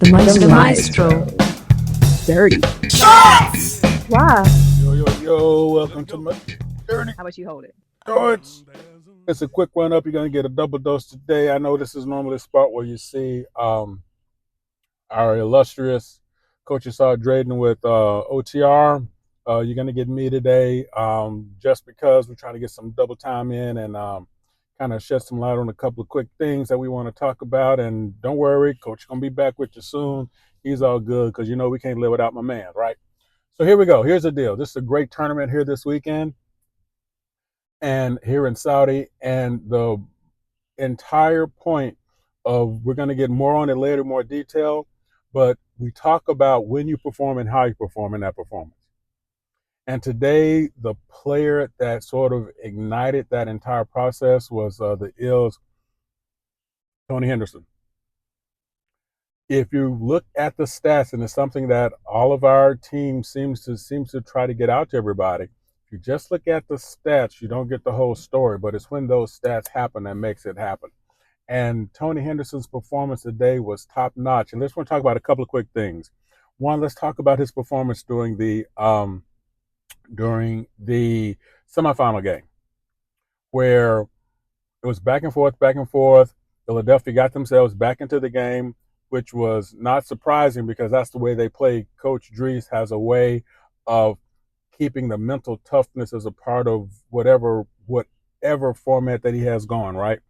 The Maastro. Dirty. Why? Yo, welcome to my Durty. How about you hold it? It's a quick run up. You're going to get a double dose today. I know this is normally a spot where you see our illustrious Coach Drayden with OTR. You're going to get me today just because we're trying to get some double time in and kind of shed some light on a couple of quick things that we want to talk about. And don't worry, Coach is going to be back with you soon. He's all good because, you know, we can't live without my man, right? So here we go. Here's the deal. This is a great tournament here this weekend and here in Saudi. And the entire point of, we're going to get more on it later, more detail, but we talk about when you perform and how you perform in that performance. And today, the player that sort of ignited that entire process was the Ills' Tony Henderson. If you look at the stats, and it's something that all of our team seems to try to get out to everybody, if you just look at the stats, you don't get the whole story, but it's when those stats happen that makes it happen. And Tony Henderson's performance today was top notch. And let's want to talk about a couple of quick things. One, let's talk about his performance during the semifinal game, where it was back and forth. Philadelphia got themselves back into the game, which was not surprising because that's the way they play. Coach Dries has a way of keeping the mental toughness as a part of whatever format that he has going, right?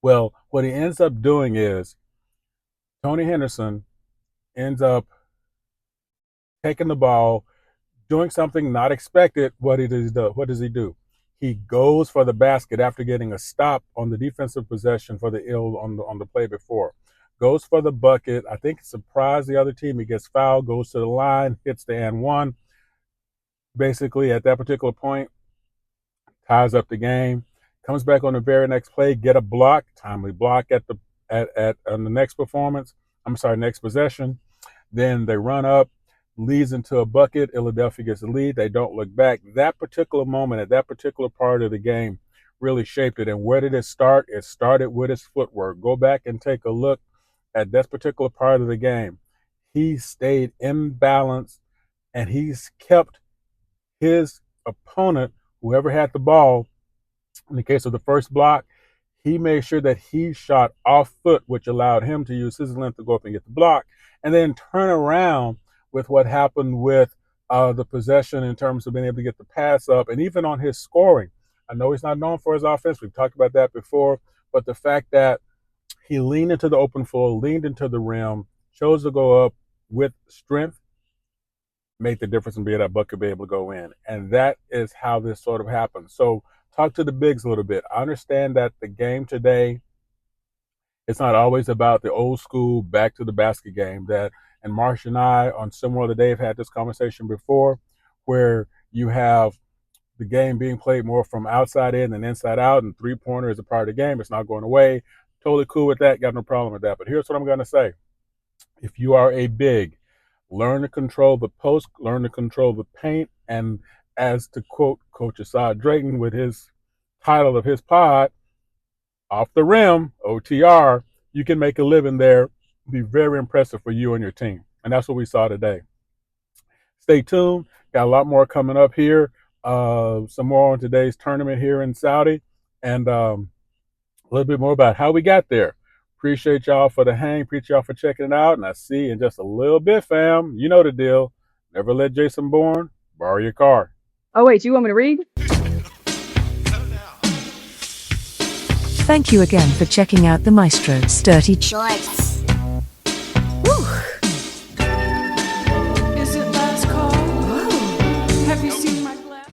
Well, what he ends up doing is Tony Henderson ends up taking the ball, doing something not expected. What does he do? He goes for the basket after getting a stop on the defensive possession for the Ill on the play before. Goes for the bucket. I think it surprised the other team. He gets fouled, goes to the line, hits the and one. Basically, at that particular point, ties up the game. Comes back on the very next play, get a block, timely block on the next next possession. Then they run up, leads into a bucket. Philadelphia gets the lead. They don't look back. That particular moment at that particular part of the game really shaped it. And where did it start? It started with his footwork. Go back and take a look at that particular part of the game. He stayed in balance, and he's kept his opponent, whoever had the ball, in the case of the first block, he made sure that he shot off foot, which allowed him to use his length to go up and get the block, and then turn around with what happened with the possession in terms of being able to get the pass up, and even on his scoring. I know he's not known for his offense. We've talked about that before, but the fact that he leaned into the open floor, leaned into the rim, chose to go up with strength, made the difference in being that bucket be able to go in. And that is how this sort of happened. So talk to the bigs a little bit. I understand that the game today, it's not always about the old school back to the basket game. And Marsh and I on SimWorld today have had this conversation before, where you have the game being played more from outside in than inside out, and three-pointer is a part of the game. It's not going away. Totally cool with that. Got no problem with that. But here's what I'm going to say. If you are a big, learn to control the post, learn to control the paint, and as to quote Coach Drayden with his title of his pod, off the rim, OTR, you can make a living there. Be very impressive for you and your team. And that's what we saw today. Stay tuned. Got a lot more coming up here. Some more on today's tournament here in Saudi. And a little bit more about how we got there. Appreciate y'all for the hang. Appreciate y'all for checking it out. And I see you in just a little bit, fam. You know the deal. Never let Jason Bourne borrow your car. Oh, wait, you want me to read? Thank you again for checking out the Maastro's Dirty Shorts. Is it last call? Ooh. Have you seen